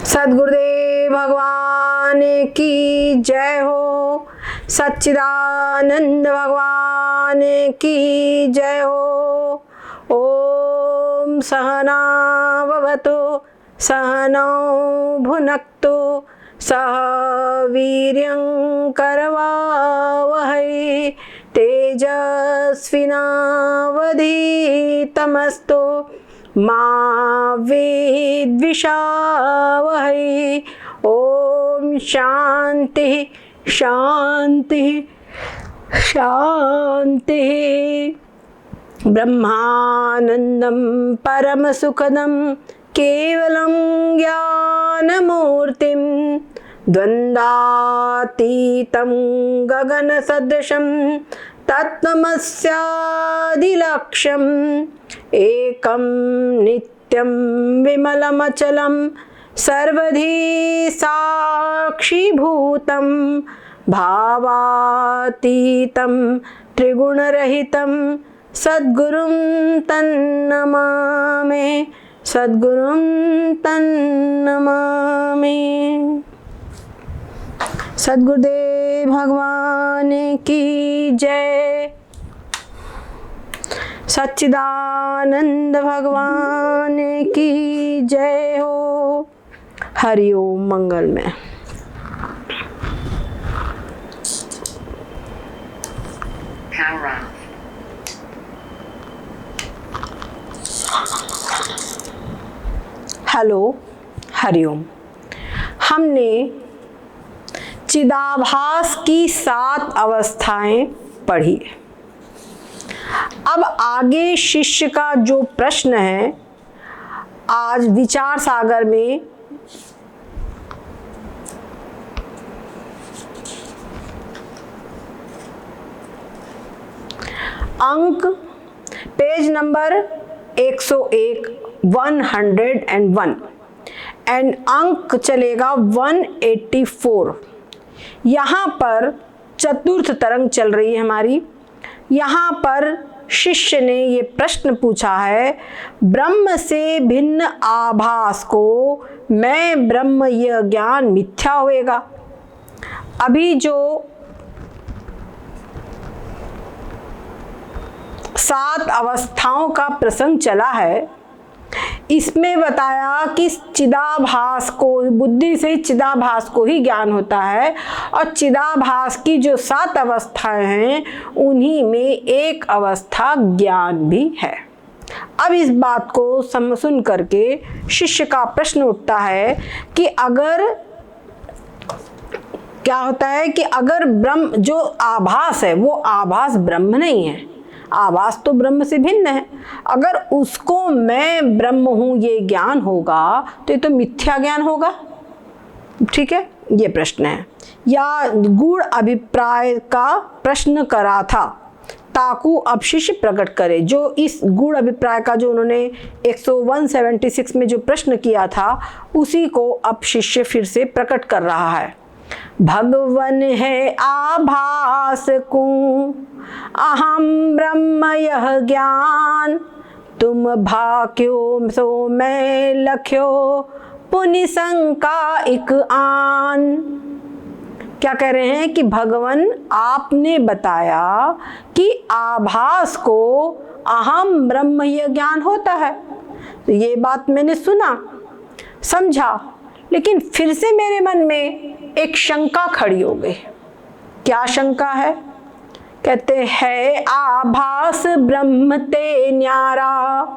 सद्गुरुदेव भगवान की जय हो। सच्चिदानंद भगवान की जय हो। ओम सहना भवतु सहनौ भुनक्तु सह वीर्यं करवावहै तेजस्विनावधीतमस्तु मा विद्विषावहै। ओम शांति शांति शांति। ब्रह्मानंदं परमसुखदं केवलं ज्ञानमूर्तिं द्वन्द्वातीतं गगनसदृशं तत्त्वमस्यादिलक्ष्यम् एकं नित्यं विमलमचलं सर्वधी साक्षीभूतं भावातीतं त्रिगुणरहितं सद्गुरुं तन्नमामि सद्गुरुं तन्नमामि। सद्गुरुदेव भगवान की जय। सच्चिदानंद भगवान की जय हो। हरि ओम मंगलमय। हेलो, हरि ओम। हमने चिदाभास की 7 अवस्थाएं पढ़ी। अब आगे शिष्य का जो प्रश्न है, आज विचार सागर में अंक पेज नंबर 101 101 एंड अंक चलेगा 184। यहाँ पर चतुर्थ तरंग चल रही है हमारी। यहाँ पर शिष्य ने ये प्रश्न पूछा है, ब्रह्म से भिन्न आभास को मैं ब्रह्म यह ज्ञान मिथ्या होएगा। अभी जो 7 अवस्थाओं का प्रसंग चला है, इसमें बताया कि चिदाभास को, बुद्धि से चिदाभास को ही ज्ञान होता है और चिदाभास की जो 7 अवस्थाएं हैं उन्हीं में एक अवस्था ज्ञान भी है। अब इस बात को सुन करके शिष्य का प्रश्न उठता है कि अगर क्या होता है कि अगर ब्रह्म जो आभास है वो आभास ब्रह्म नहीं है, आभास तो ब्रह्म से भिन्न है। अगर उसको मैं ब्रह्म हूं ये ज्ञान होगा तो ये तो मिथ्या ज्ञान होगा। ठीक है, ये प्रश्न है। या गूढ़ अभिप्राय का प्रश्न करा था ताकू अब शिष्य प्रकट करे। जो इस गूढ़ अभिप्राय का जो उन्होंने 176 में जो प्रश्न किया था उसी को अब शिष्य फिर से प्रकट कर रहा है। भगवन है आभास को अहम ब्रह्म यह ज्ञान, तुम भाक्यो सो मैं लख्यो पुनि शंका इक आन। क्या कह रहे हैं कि भगवन आपने बताया कि आभास को अहम ब्रह्म यह ज्ञान होता है। तो ये बात मैंने सुना समझा, लेकिन फिर से मेरे मन में एक शंका खड़ी हो गई। क्या शंका है? कहते हैं आभास ब्रह्म ते न्यारा।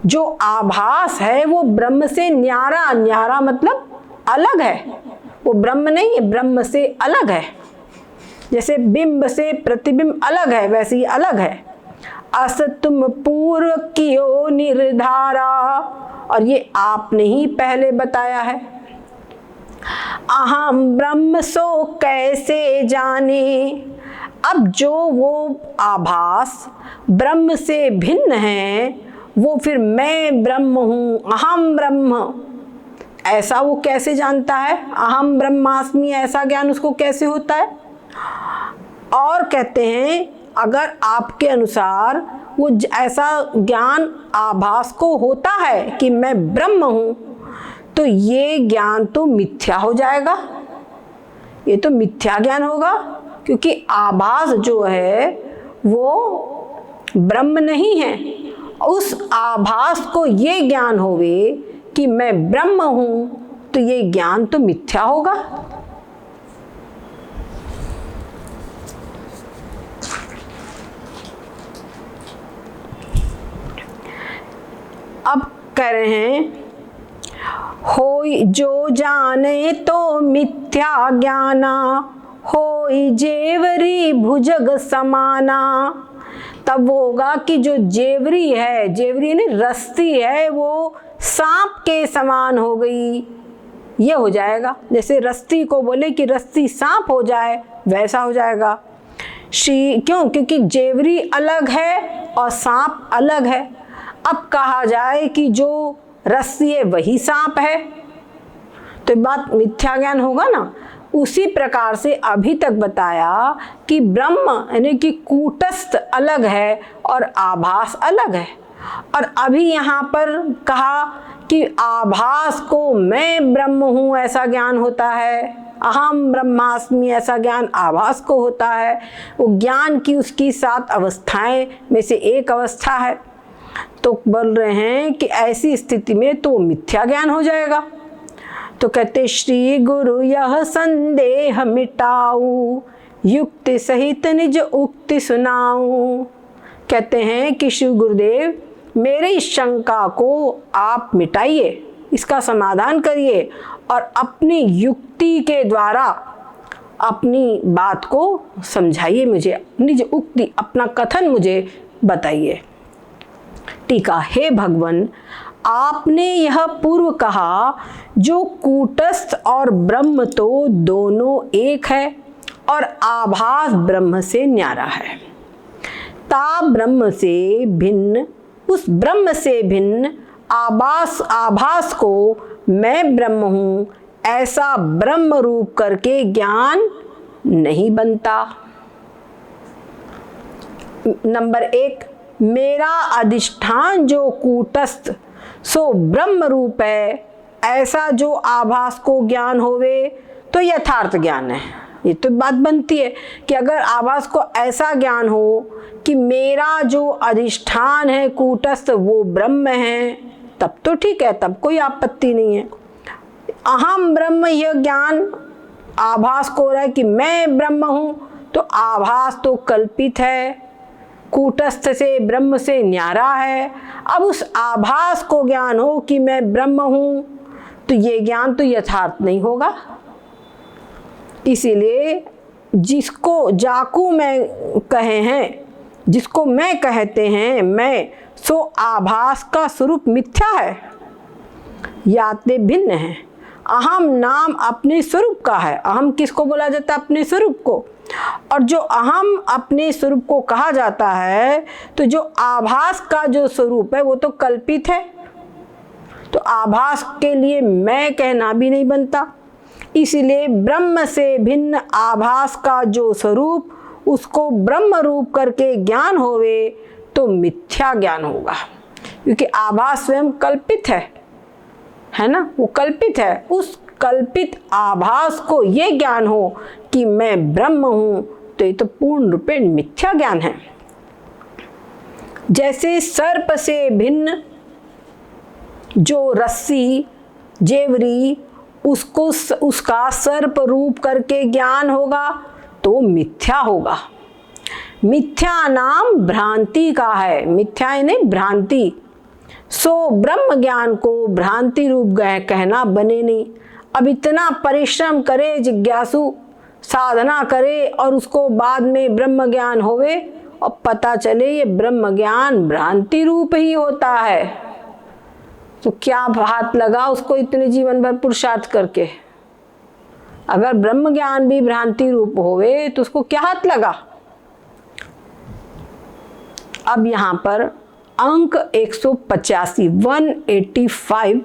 जो आभास है वो ब्रह्म से न्यारा, न्यारा मतलब अलग है, वो ब्रह्म नहीं है, ब्रह्म से अलग है। जैसे बिंब से प्रतिबिंब अलग है वैसे ही अलग है। अस तुम पूर्व कियो निर्धारा, और ये आपने ही पहले बताया है। अहम ब्रह्म सो कैसे जाने। अब जो वो आभास ब्रह्म से भिन्न है वो फिर मैं ब्रह्म हूँ, अहम ब्रह्म, ऐसा वो कैसे जानता है? अहम ब्रह्मास्मि ऐसा ज्ञान उसको कैसे होता है? और कहते हैं अगर आपके अनुसार वो ऐसा ज्ञान आभास को होता है कि मैं ब्रह्म हूँ, तो ये ज्ञान तो मिथ्या हो जाएगा, ये तो मिथ्या ज्ञान होगा, क्योंकि आभास जो है वो ब्रह्म नहीं है। उस आभास को ये ज्ञान होवे कि मैं ब्रह्म हूं, तो ये ज्ञान तो मिथ्या होगा। अब कह रहे हैं, होई जो जाने तो मिथ्या ज्ञाना, होई जेवरी भुजग समाना। तब होगा कि जो जेवरी है, जेवरी ने रस्सी है, वो सांप के समान हो गई, ये हो जाएगा। जैसे रस्सी को बोले कि रस्सी सांप हो जाए, वैसा हो जाएगा। क्यों? क्योंकि जेवरी अलग है और सांप अलग है। अब कहा जाए कि जो रस्सी है वही सांप है, तो बात मिथ्या ज्ञान होगा ना। उसी प्रकार से अभी तक बताया कि ब्रह्म यानी कि कूटस्थ अलग है और आभास अलग है। और अभी यहाँ पर कहा कि आभास को मैं ब्रह्म हूँ ऐसा ज्ञान होता है, अहम ब्रह्मास्मि ऐसा ज्ञान आभास को होता है। वो ज्ञान की उसकी 7 अवस्थाएं में से एक अवस्था है। तो बोल रहे हैं कि ऐसी स्थिति में तो मिथ्या ज्ञान हो जाएगा। तो कहते, श्री गुरु यह संदेह मिटाऊ, युक्ति सहित निज उक्ति सुनाऊं। कहते हैं कि शिव गुरुदेव मेरे इस शंका को आप मिटाइए, इसका समाधान करिए और अपनी युक्ति के द्वारा अपनी बात को समझाइए मुझे, अपनी जो उक्ति, अपना कथन मुझे बताइए। टीका, हे भगवान, आपने यह पूर्व कहा जो कूटस्थ और ब्रह्म तो दोनों एक है और आभास ब्रह्म से न्यारा है। ता ब्रह्म से भिन्न, उस ब्रह्म से भिन्न आभास को मैं ब्रह्म हूं ऐसा ब्रह्म रूप करके ज्ञान नहीं बनता। नंबर 1, मेरा अधिष्ठान जो कूटस्थ सो ब्रह्म रूप है ऐसा जो आभास को ज्ञान होवे तो यथार्थ ज्ञान है। ये तो बात बनती है कि अगर आभास को ऐसा ज्ञान हो कि मेरा जो अधिष्ठान है कूटस्थ वो ब्रह्म है, तब तो ठीक है, तब कोई आपत्ति नहीं है। अहम ब्रह्म यह ज्ञान आभास को हो रहा है कि मैं ब्रह्म हूं, तो आभास तो कल्पित है, कूटस्थ से ब्रह्म से न्यारा है। अब उस आभास को ज्ञान हो कि मैं ब्रह्म हूं, तो ये ज्ञान तो यथार्थ नहीं होगा। इसीलिए जिसको जाकू मैं कहे हैं, जिसको मैं कहते हैं मैं, सो आभास का स्वरूप मिथ्या है, याते भिन्न है। अहम नाम अपने स्वरूप का है। अहम किसको बोला जाता है? अपने स्वरूप को। और जो अहम अपने स्वरूप को कहा जाता है, तो जो आभास का जो स्वरूप है वो तो कल्पित है, तो आभास के लिए मैं कहना भी नहीं बनता। इसीलिए ब्रह्म से भिन्न आभास का जो स्वरूप, उसको ब्रह्म रूप करके ज्ञान होवे तो मिथ्या ज्ञान होगा, क्योंकि आभास स्वयं कल्पित है ना, वो कल्पित है। उस कल्पित आभास को ये ज्ञान हो कि मैं ब्रह्म हूं, तो ये तो पूर्ण रूपेण मिथ्या ज्ञान है। जैसे सर्प से भिन्न जो रस्सी जेवरी, उसको उसका सर्प रूप करके ज्ञान होगा तो मिथ्या होगा। मिथ्या नाम भ्रांति का है, मिथ्या यानी भ्रांति। सो ब्रह्म ज्ञान को भ्रांति रूप कहना बने नहीं। अब इतना परिश्रम करे जिज्ञासु, साधना करे और उसको बाद में ब्रह्म ज्ञान होवे और पता चले ये ब्रह्म ज्ञान भ्रांति रूप ही होता है, तो क्या हाथ लगा उसको इतने जीवन भर पुरुषार्थ करके। अगर ब्रह्म ज्ञान भी भ्रांति रूप होवे तो उसको क्या हाथ लगा। अब यहाँ पर अंक 185 185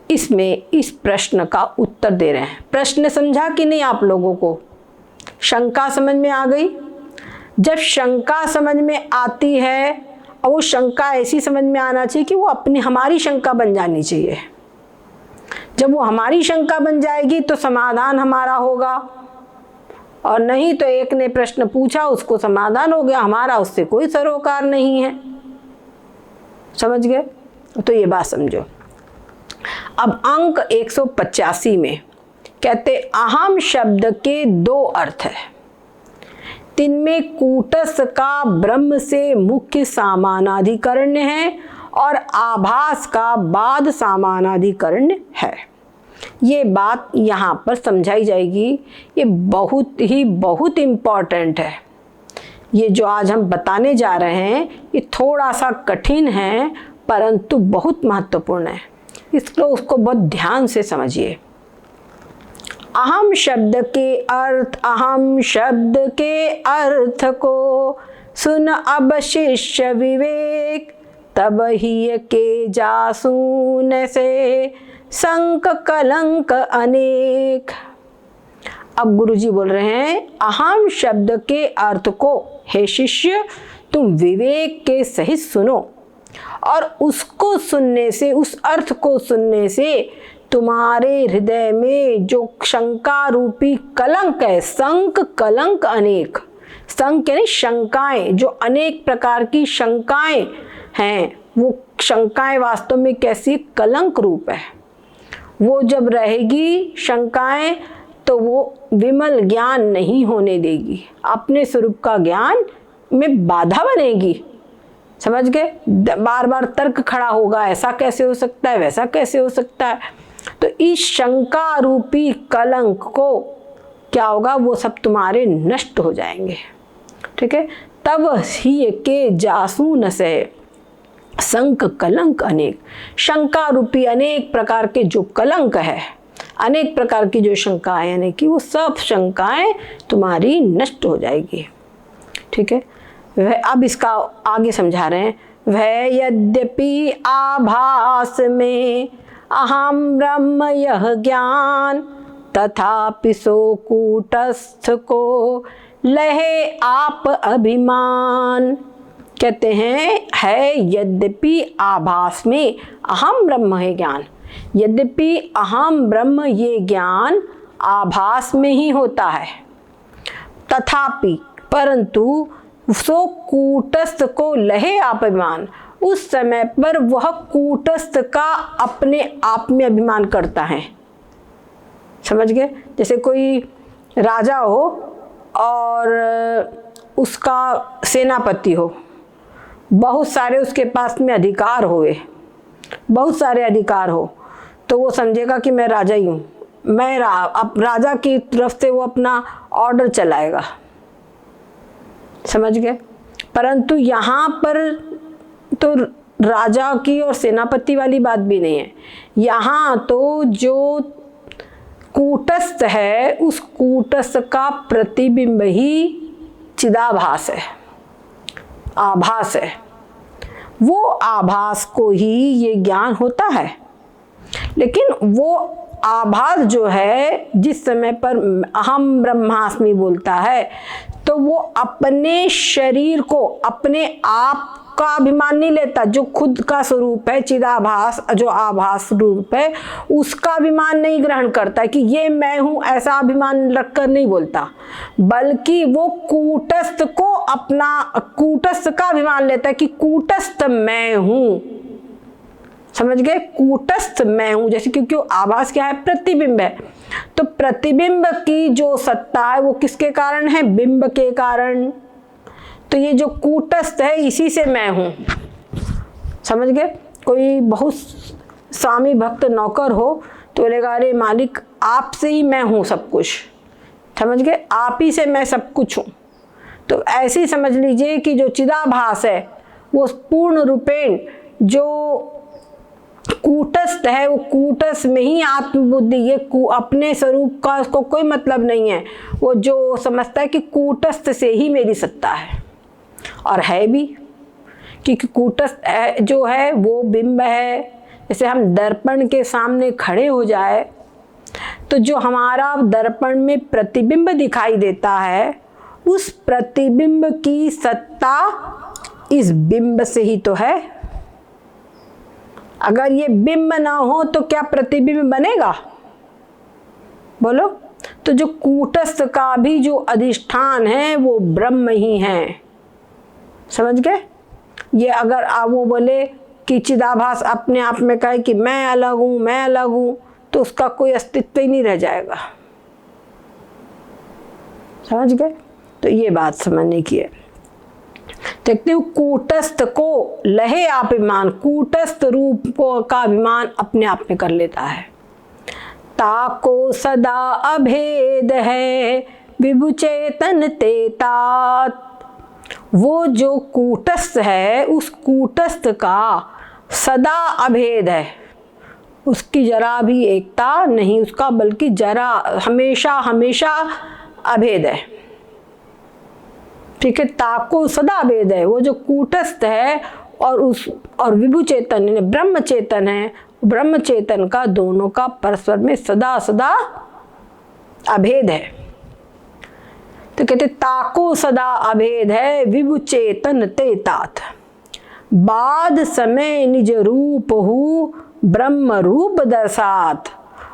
इसमें इस प्रश्न का उत्तर दे रहे हैं। प्रश्न समझा कि नहीं आप लोगों को? शंका समझ में आ गई? जब शंका समझ में आती है, और वो शंका ऐसी समझ में आना चाहिए कि वो अपनी हमारी शंका बन जानी चाहिए। जब वो हमारी शंका बन जाएगी तो समाधान हमारा होगा, और नहीं तो एक ने प्रश्न पूछा उसको समाधान हो गया, हमारा उससे कोई सरोकार नहीं है। समझ गए? तो ये बात समझो। अब अंक 185 में कहते अहम शब्द के दो अर्थ है, तिनमें कूटस्थ का ब्रह्म से मुख्य सामानाधिकरण्य है और आभास का बाद सामानाधिकरण्य है। ये बात यहाँ पर समझाई जाएगी, ये बहुत इम्पॉर्टेंट है। ये जो आज हम बताने जा रहे हैं ये थोड़ा सा कठिन है परंतु बहुत महत्वपूर्ण है, इसको उसको बहुत ध्यान से समझिए। अहम शब्द के अर्थ को सुन अब शिष्य विवेक, तब ही के जासून से संक कलंक अनेक। अब गुरुजी बोल रहे हैं अहम शब्द के अर्थ को हे शिष्य तुम विवेक के सहित सुनो, और उसको सुनने से, उस अर्थ को सुनने से तुम्हारे हृदय में जो शंका रूपी कलंक है, संक कलंक अनेक, संक यानी शंकाएं, जो अनेक प्रकार की शंकाएं हैं, वो शंकाएं वास्तव में कैसी कलंक रूप है। वो जब रहेगी शंकाएं तो वो विमल ज्ञान नहीं होने देगी, अपने स्वरूप का ज्ञान में बाधा बनेगी। समझ गए? बार बार तर्क खड़ा होगा, ऐसा कैसे हो सकता है, वैसा कैसे हो सकता है। तो इस शंका रूपी कलंक को क्या होगा, वो सब तुम्हारे नष्ट हो जाएंगे। ठीक है? तब ही के जासून से संक कलंक अनेक, शंका रूपी अनेक प्रकार के जो कलंक है, अनेक प्रकार की जो शंकाएं यानी कि वो सब शंकाएं तुम्हारी नष्ट हो जाएगी। ठीक है? वह अब इसका आगे समझा रहे हैं, वह यद्यपि आभास में अहम ब्रह्म यह ज्ञान, तथापि सो कूटस्थ को लहे आप अभिमान। कहते हैं है यद्यपि आभास में अहम ब्रह्म है ज्ञान, यद्यपि अहम ब्रह्म ये ज्ञान आभास में ही होता है, तथापि परंतु सो कूटस्थ को लहे आप अभिमान, उस समय पर वह कूटस्थ का अपने आप में अभिमान करता है। समझ गए? जैसे कोई राजा हो और उसका सेनापति हो, बहुत सारे उसके पास में अधिकार होए, बहुत सारे अधिकार हो, तो वो समझेगा कि मैं राजा ही हूँ, अब राजा की तरफ से वो अपना ऑर्डर चलाएगा। समझ गए? परंतु यहाँ पर तो राजा की और सेनापति वाली बात भी नहीं है, यहाँ तो जो कूटस्थ है उस कूटस्थ का प्रतिबिंब ही चिदाभास है, आभास है। वो आभास को ही ये ज्ञान होता है, लेकिन वो आभास जो है जिस समय पर अहम ब्रह्मास्मि बोलता है तो वो अपने शरीर को, अपने आप का अभिमान नहीं लेता, जो खुद का स्वरूप है चिदाभास, जो आभास रूप है उसका अभिमान नहीं ग्रहण करता कि ये मैं हूं, ऐसा अभिमान रखकर नहीं बोलता, बल्कि वो कूटस्थ को अपना, कूटस्थ का अभिमान लेता है कि कूटस्थ मैं हूं। समझ गए? कूटस्थ मैं हूं, जैसे क्योंकि आभास क्या है, प्रतिबिंब है, तो प्रतिबिंब की जो सत्ता है वो किसके कारण है, बिंब के कारण। तो ये जो कूटस्थ है इसी से मैं हूं। समझ गए? कोई बहुत स्वामी भक्त नौकर हो तो बोलेगा अरे मालिक आपसे ही मैं हूं सब कुछ। समझ गए? आप ही से मैं सब कुछ हूं। तो ऐसे ही समझ लीजिए कि जो चिदाभास है वो पूर्ण रूपेण जो कूटस्थ है, वो कूटस्थ में ही आत्मबुद्धि, ये अपने स्वरूप का उसको कोई मतलब नहीं है। वो जो समझता है कि कूटस्थ से ही मेरी सत्ता है, और है भी, क्योंकि कूटस्थ जो है वो बिंब है। जैसे हम दर्पण के सामने खड़े हो जाए तो जो हमारा दर्पण में प्रतिबिंब दिखाई देता है, उस प्रतिबिंब की सत्ता इस बिंब से ही तो है। अगर ये बिंब ना हो तो क्या प्रतिबिंब बनेगा? बोलो। तो जो कूटस्थ का भी जो अधिष्ठान है वो ब्रह्म ही है। समझ गए? ये अगर वो बोले कि चिदाभास अपने आप में कहे कि मैं अलग हूं, मैं अलग हूं, तो उसका कोई अस्तित्व ही नहीं रह जाएगा। समझ गए? तो ये बात समझने की है। देखते हो, कूटस्थ को लहे अभिमान, कूटस्थ रूप को का अभिमान अपने आप में कर लेता है। ताको सदा अभेद है विभु चेतन तेतात। वो जो कूटस्थ है उस कूटस्थ का सदा अभेद है, उसकी जरा भी एकता नहीं उसका, बल्कि जरा हमेशा हमेशा अभेद है। ठीक है, ताको सदा अभेद है। वो जो कूटस्थ है और विभु चेतन ब्रह्म चेतन है, ब्रह्म चेतन का दोनों का परस्पर में सदा सदा अभेद है। तो कहते ताको सदा अभेद है विभु चेतन ते तात। बाद समय निज रूप हु ब्रह्म रूप दर्शात।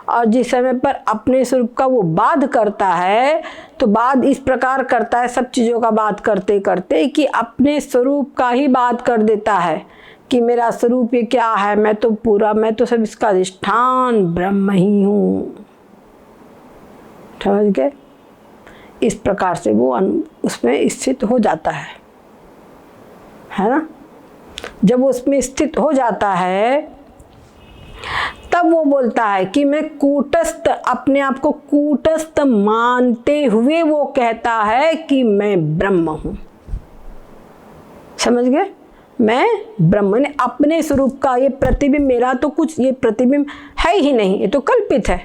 और जिस समय पर अपने स्वरूप का वो बाध करता है, तो बाध इस प्रकार करता है सब चीज़ों का बात करते करते कि अपने स्वरूप का ही बात कर देता है कि मेरा स्वरूप ये क्या है, मैं तो पूरा, मैं तो सब इसका अधिष्ठान ब्रह्म ही हूँ। समझ गए? इस प्रकार से वो उसमें स्थित हो जाता है ना। जब वो उसमें स्थित हो जाता है तब वो बोलता है कि मैं कूटस्थ, अपने आप को कूटस्थ मानते हुए वो कहता है कि मैं ब्रह्म हूं। समझ गए? मैं ब्रह्म ने अपने स्वरूप का ये प्रतिबिंब, मेरा तो कुछ ये प्रतिबिंब है ही नहीं, ये तो कल्पित है।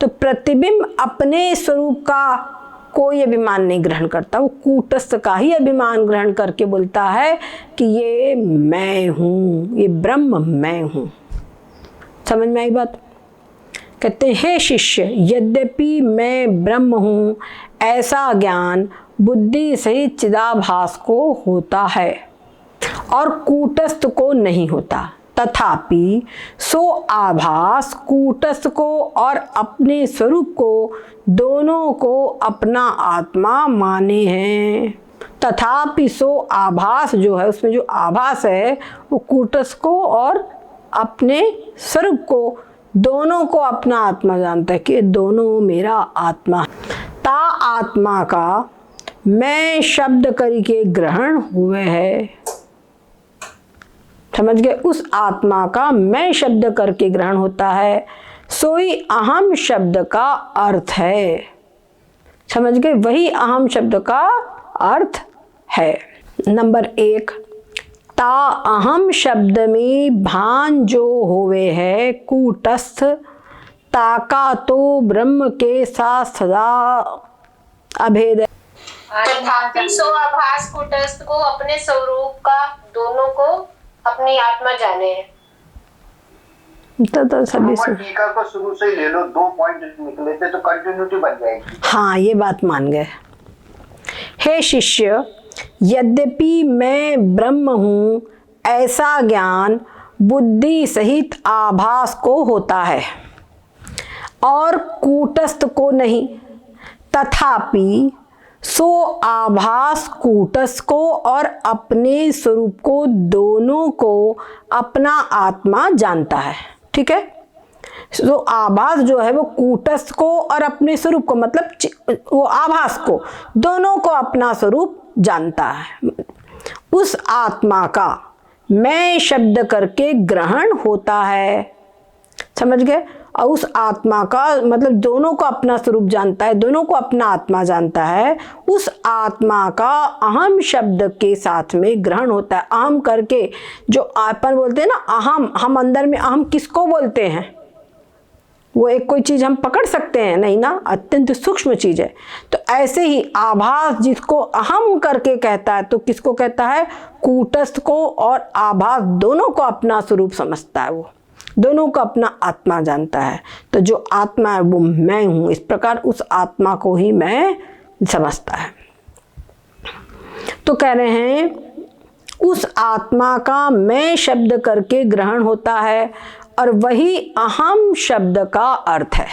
तो प्रतिबिंब अपने स्वरूप का कोई अभिमान नहीं ग्रहण करता, वो कूटस्थ का ही अभिमान ग्रहण करके बोलता है कि ये मैं हूँ, ये ब्रह्म मैं हूँ। समझ में आई बात? कहते हैं, हे शिष्य, यद्यपि मैं ब्रह्म हूँ ऐसा ज्ञान बुद्धि सहित चिदाभास को होता है और कूटस्थ को नहीं होता, तथापि सो आभास कूटस्थ को और अपने स्वरूप को दोनों को अपना आत्मा माने हैं। तथापि सो आभास जो है, उसमें जो आभास है वो कूटस्थ को और अपने स्वरूप को दोनों को अपना आत्मा जानता है कि दोनों मेरा आत्मा। ता आत्मा का मैं शब्द करके ग्रहण हुए है। समझ गए? उस आत्मा का मैं शब्द करके ग्रहण होता है, सोई अहम शब्द का अर्थ है। समझ गए? वही अहम शब्द का अर्थ है। नंबर 1, ता अहम शब्द में भान जो होवे है कूटस्थ, ताका तो ब्रह्म के साथ सदा अभेद है। तथापि सो आभास कूटस्थ को अपने स्वरूप का दोनों को अपनी आत्मा जाने हैं। तो सभी से टीका को शुरू से ही ले लो, 2 पॉइंट निकले थे तो कंटिन्यूटी बन जाएगी। हाँ, ये बात मान गए। हे शिष्य, यद्यपि मैं ब्रह्म हूँ ऐसा ज्ञान बुद्धि सहित आभास को होता है और कूटस्थ को नहीं, तथापि सो आभास कूटस्थ को और अपने स्वरूप को दोनों को अपना आत्मा जानता है। ठीक है? तो आभास जो है वो कूटस्थ को और अपने स्वरूप को, मतलब वो आभास को दोनों को अपना स्वरूप जानता है। उस आत्मा का मैं शब्द करके ग्रहण होता है। समझ गए? और उस आत्मा का मतलब दोनों को अपना स्वरूप जानता है, दोनों को अपना आत्मा जानता है। उस आत्मा का अहम शब्द के साथ में ग्रहण होता है। अहम करके जो अपन बोलते हैं ना, अहम, हम अंदर में अहम किसको बोलते हैं? वो एक कोई चीज़ हम पकड़ सकते हैं नहीं ना, अत्यंत सूक्ष्म चीज़ है। तो ऐसे ही आभास जिसको अहम करके कहता है, तो किसको कहता है? कूटस्थ को और आभास दोनों को अपना स्वरूप समझता है, वो दोनों को अपना आत्मा जानता है। तो जो आत्मा है वो मैं हूँ, इस प्रकार उस आत्मा को ही मैं समझता है। तो कह रहे हैं उस आत्मा का मैं शब्द करके ग्रहण होता है और वही अहम शब्द का अर्थ है।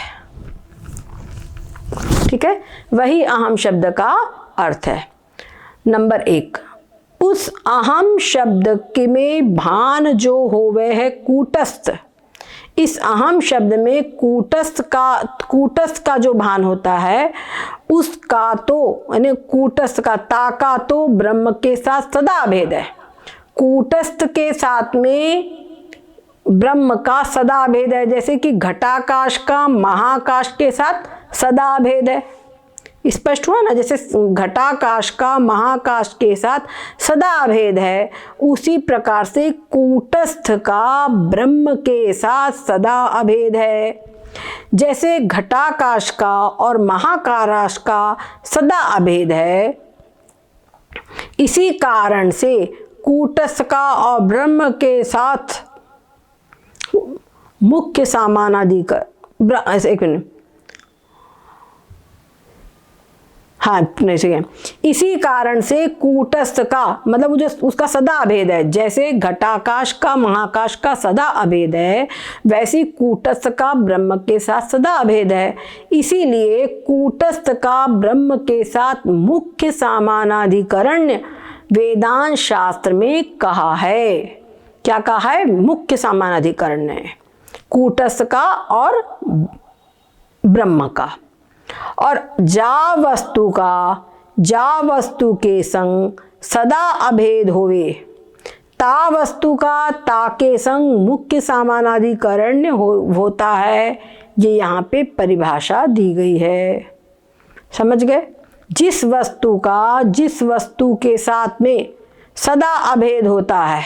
ठीक है, वही अहम शब्द का अर्थ है। नंबर 1, उस अहम शब्द के में भान जो होवे है कूटस्थ। इस अहम शब्द में कूटस्थ का जो भान होता है उसका तो यानी कूटस्थ का ताका तो ब्रह्म के साथ सदा भेद है। कूटस्थ के साथ में ब्रह्म का सदा भेद है, जैसे कि घटाकाश का महाकाश के साथ सदा भेद है। स्पष्ट हुआ ना, जैसे घटाकाश का महाकाश के साथ सदा भेद है, उसी प्रकार से कूटस्थ का ब्रह्म के साथ सदा अभेद है। जैसे घटाकाश का और महाकाश का सदा अभेद है, इसी कारण से कूटस्थ का और ब्रह्म के साथ मुख्य समानाधिकरण, एक मिनट, हाँ नहीं, इसी कारण से कूटस्थ का मतलब जो उसका सदा अभेद है, जैसे घटाकाश का महाकाश का सदा अभेद है, वैसे कूटस्थ का ब्रह्म के साथ सदा अभेद है। इसीलिए कूटस्थ का ब्रह्म के साथ मुख्य समानाधिकरण वेदांत शास्त्र में कहा है। क्या कहा है? मुख्य समानाधिकरण है कूटस्थ का और ब्रह्म का। और जा वस्तु के संग सदा अभेद होवे, ता वस्तु का ता के संग मुख्य समानाधिकरण होता है। ये यहाँ पे परिभाषा दी गई है, समझ गए? जिस वस्तु का जिस वस्तु के साथ में सदा अभेद होता है,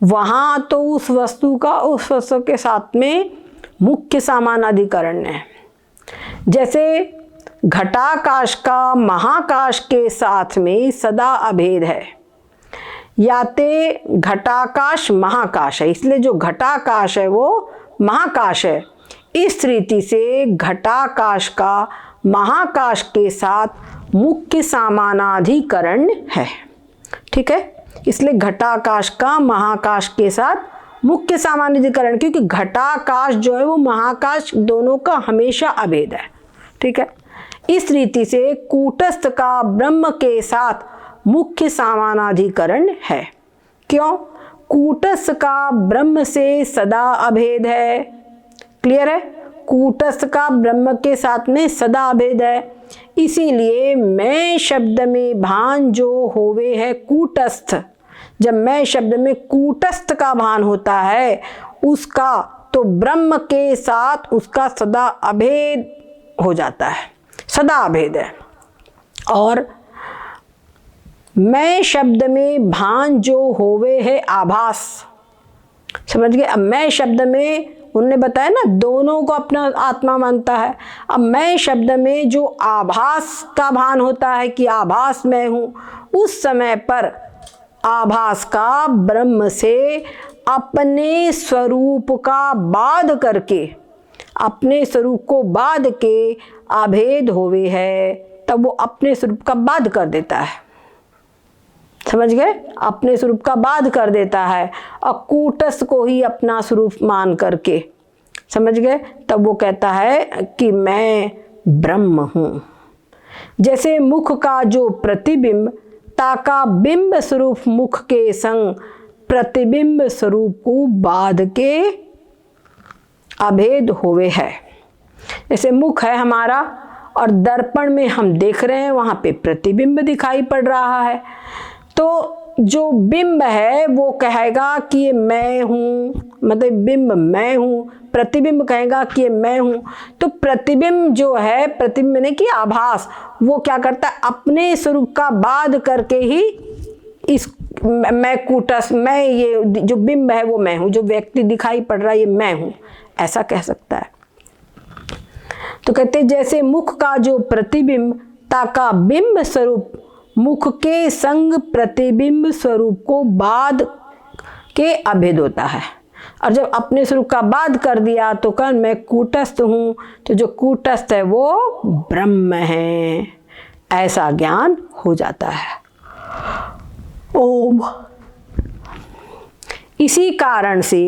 वहाँ तो उस वस्तु का उस वस्तु के साथ में मुख्य समानाधिकरण है। जैसे घटाकाश का महाकाश के साथ में सदा अभेद है, या ते घटाकाश महाकाश है, इसलिए जो घटाकाश है वो महाकाश है। इस रीति से घटाकाश का महाकाश के साथ मुख्य समानाधिकरण है। ठीक है, इसलिए घटाकाश का महाकाश के साथ मुख्य समानाधिकरण, क्योंकि घटाकाश जो है वो महाकाश दोनों का हमेशा अभेद है। ठीक है, इस रीति से कूटस्थ का ब्रह्म के साथ मुख्य समानाधिकरण है। क्यों? कूटस्थ का ब्रह्म से सदा अभेद है। क्लियर है? कूटस्थ का ब्रह्म के साथ में सदा अभेद है, इसीलिए मैं शब्द में भान जो होवे है कूटस्थ। जब मैं शब्द में कूटस्थ का भान होता है उसका तो ब्रह्म के साथ उसका सदा अभेद हो जाता है, सदा अभेद है। और मैं शब्द में भान जो होवे है आभास, समझ गए? अब मैं शब्द में उन्होंने बताया ना दोनों को अपना आत्मा मानता है। अब मैं शब्द में जो आभास का भान होता है कि आभास मैं हूँ, उस समय पर आभास का ब्रह्म से अपने स्वरूप का बाध करके, अपने स्वरूप को बाध के अभेद होवे है, तब वो अपने स्वरूप का बाध कर देता है। समझ गए? अपने स्वरूप का बाध कर देता है और कूटस्थ को ही अपना स्वरूप मान करके, समझ गए? तब वो कहता है कि मैं ब्रह्म हूँ। जैसे मुख का जो प्रतिबिंब ताका बिंब स्वरूप मुख के संग प्रतिबिंब स्वरूप को बाध के अभेद होवे है। जैसे मुख है हमारा और दर्पण में हम देख रहे हैं, वहाँ पे प्रतिबिंब दिखाई पड़ रहा है, तो जो बिंब है वो कहेगा कि ये मैं हूँ, मतलब बिंब मैं हूँ, प्रतिबिंब कहेगा कि ये मैं हूँ। तो प्रतिबिंब जो है, प्रतिबिंब ने कि आभास, वो क्या करता है? अपने स्वरूप का बाध करके ही इस मैं कूटस्थ, मैं ये जो बिंब है वो मैं हूँ, जो व्यक्ति दिखाई पड़ रहा है ये मैं हूँ, ऐसा कह सकता है। तो कहते जैसे मुख का जो प्रतिबिंब ताका बिंब स्वरूप मुख के संग प्रतिबिंब स्वरूप को बाध के अभेद होता है, और जब अपने स्वरूप का बाध कर दिया तो कल मैं कूटस्थ हूँ, तो जो कूटस्थ है वो ब्रह्म है, ऐसा ज्ञान हो जाता है। ओम इसी कारण से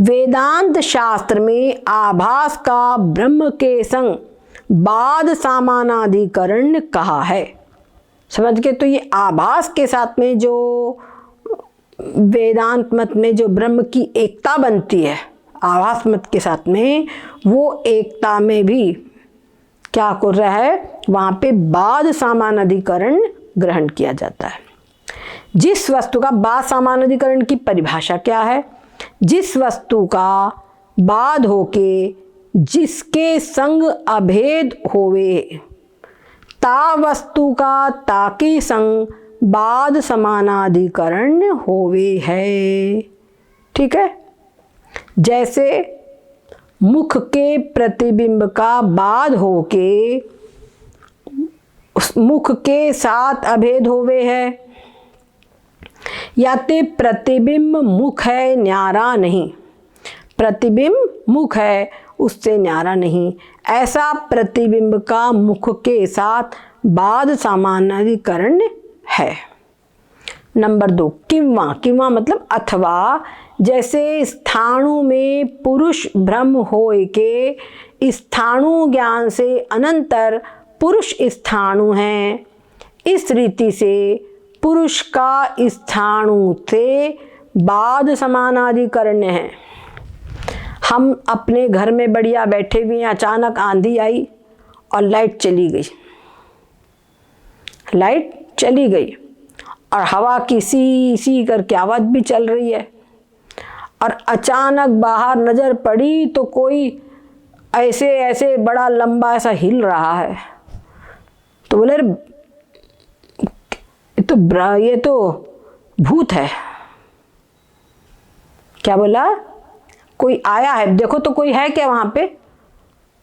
वेदांत शास्त्र में आभास का ब्रह्म के संग बाद समानाधिकरण कहा है। समझ गए? तो ये आभास के साथ में जो वेदांत मत में जो ब्रह्म की एकता बनती है आभास मत के साथ में, वो एकता में भी क्या कर रहा है, वहाँ पे बाद समानाधिकरण ग्रहण किया जाता है। जिस वस्तु का बाद समानाधिकरण की परिभाषा क्या है? जिस वस्तु का बाद होके जिसके संग अभेद होवे, ता वस्तु का ताके संग बाद समानाधिकरण होवे है। ठीक है? जैसे मुख के प्रतिबिंब का बाद होके उस मुख के साथ अभेद होवे है, या ते प्रतिबिंब मुख है न्यारा नहीं, प्रतिबिंब मुख है उससे न्यारा नहीं, ऐसा प्रतिबिंब का मुख के साथ बाद समानाधिकरण है। नंबर 2, किंवा। किंवा मतलब अथवा, जैसे स्थाणु में पुरुष ब्रह्म होय के स्थाणु ज्ञान से अनंतर पुरुष स्थाणु हैं, इस रीति से पुरुष का स्थाणु से बाद समानाधिकरण है। हम अपने घर में बढ़िया बैठे हुए हैं, अचानक आंधी आई और लाइट चली गई, लाइट चली गई और हवा की सी सी करके आवाज़ भी चल रही है, और अचानक बाहर नज़र पड़ी तो कोई ऐसे ऐसे बड़ा लंबा ऐसा हिल रहा है, तो बोले ये तो भूत है। क्या बोला? कोई आया है, देखो तो कोई है क्या वहाँ पे?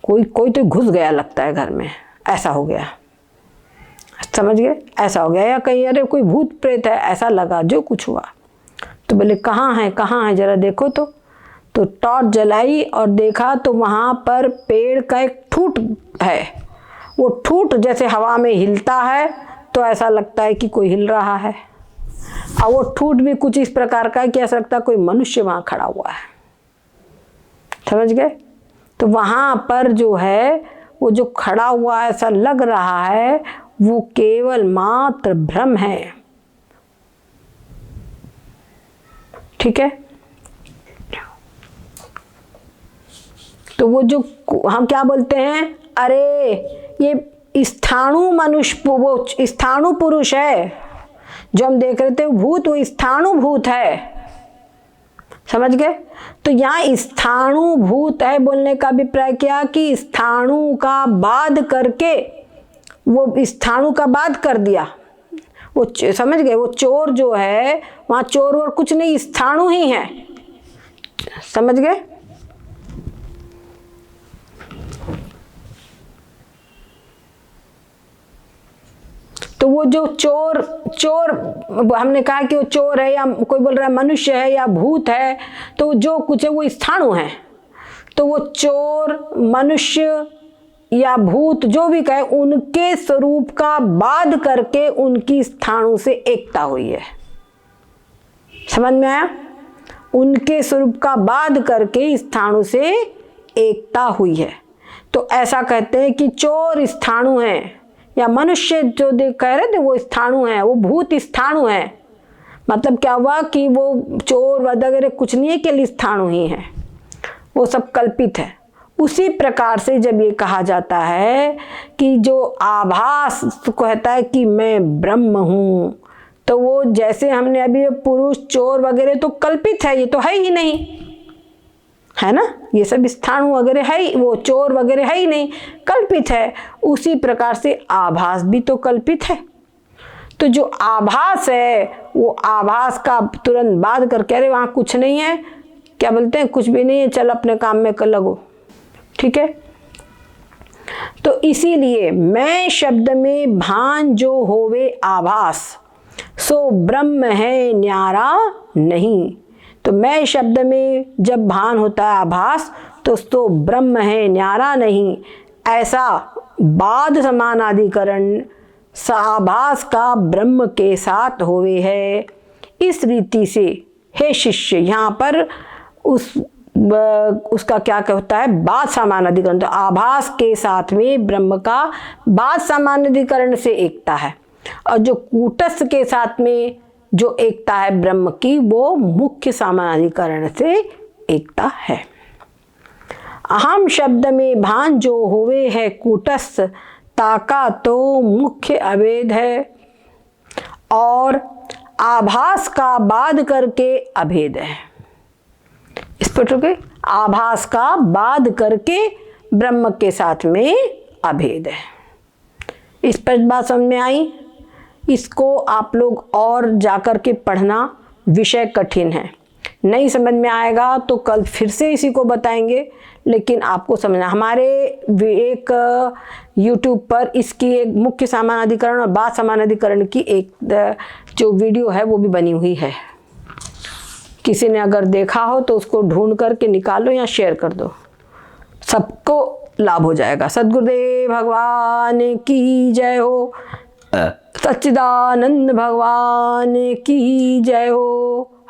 कोई तो घुस गया लगता है घर में, ऐसा हो गया। समझ गए? ऐसा हो गया। या कहीं अरे कोई भूत प्रेत है, ऐसा लगा जो कुछ हुआ। तो बोले कहाँ है जरा देखो। तो टॉर्च जलाई और देखा तो वहाँ पर पेड़ का एक ठूंठ है, वो ठूंठ जैसे हवा में हिलता है तो ऐसा लगता है कि कोई हिल रहा है, और वो ठूंठ भी कुछ इस प्रकार का है कि ऐसा लगता है कोई मनुष्य वहाँ खड़ा हुआ है। समझ गए? तो वहाँ पर जो है वो जो खड़ा हुआ ऐसा लग रहा है, वो केवल मात्र भ्रम है। ठीक है? तो वो जो हम क्या बोलते हैं, अरे ये स्थाणु मनुष्य, वो स्थाणु पुरुष है जो हम देख रहे थे, वो भूत, वो स्थाणु भूत है। समझ गए? तो यहाँ स्थाणु भूत है बोलने का अभिप्राय क्या कि स्थाणु का बाद करके, वो स्थाणु का बाद कर दिया। वो समझ गए? वो चोर जो है वहाँ चोर और कुछ नहीं, स्थाणु ही है। समझ गए? तो वो जो चोर हमने कहा कि वो चोर है, या कोई बोल रहा है मनुष्य है या भूत है, तो जो कुछ है वो स्थाणु है। तो वो चोर, मनुष्य या भूत जो भी कहे, उनके स्वरूप का बाद करके उनकी स्थाणु से एकता हुई है। समझ में आया? उनके स्वरूप का बाद करके स्थाणु से एकता हुई है। तो ऐसा कहते हैं कि चोर स्थाणु है, या मनुष्य जो कह रहे थे वो स्थाणु है, वो भूत स्थाणु है। मतलब क्या हुआ कि वो चोर वगैरह कुछ नहीं है, केवल स्थाणु ही है, वो सब कल्पित है। उसी प्रकार से जब ये कहा जाता है कि जो आभास कहता है कि मैं ब्रह्म हूँ, तो वो जैसे हमने अभी पुरुष चोर वगैरह तो कल्पित है, ये तो है ही नहीं, है ना? ये सब स्थाणु वगैरह है, वो चोर वगैरह है ही नहीं, कल्पित है। उसी प्रकार से आभास भी तो कल्पित है। तो जो आभास है, वो आभास का तुरंत बाद करके अरे वहाँ कुछ नहीं है, क्या बोलते हैं, कुछ भी नहीं है, चल अपने काम में कर लगो। ठीक है? तो इसीलिए मैं शब्द में भान जो होवे आभास, सो ब्रह्म है न्यारा नहीं। तो मैं शब्द में जब भान होता है आभास, तो ब्रह्म है न्यारा नहीं, ऐसा बाद समानाधिकरण आभास का ब्रह्म के साथ होवे है। इस रीति से हे शिष्य, यहाँ पर उसका क्या होता है, बात सामान्य अधिकरण। तो आभास के साथ में ब्रह्म का बात सामान्य अधिकरण से एकता है, और जो कूटस्थ के साथ में जो एकता है ब्रह्म की, वो मुख्य सामान्य अधिकरण से एकता है। अहम शब्द में भान जो होवे है कूटस्थ, ताका तो मुख्य अभेद है, और आभास का बाद करके अभेद है। स्पष्ट हो गए, आभास का बाद करके ब्रह्म के साथ में अभेद है। स्पष्ट बात समझ में आई। इसको आप लोग और जाकर के पढ़ना, विषय कठिन है, नहीं समझ में आएगा तो कल फिर से इसी को बताएंगे, लेकिन आपको समझना। हमारे एक YouTube पर इसकी एक मुख्य सामान्य अधिकरण और बात सामान्य अधिकरण की एक जो वीडियो है वो भी बनी हुई है। किसी ने अगर देखा हो तो उसको ढूंढ करके निकालो या शेयर कर दो, सबको लाभ हो जाएगा। सद्गुरुदेव भगवान की जय हो, सच्चिदानंद भगवान की जय हो।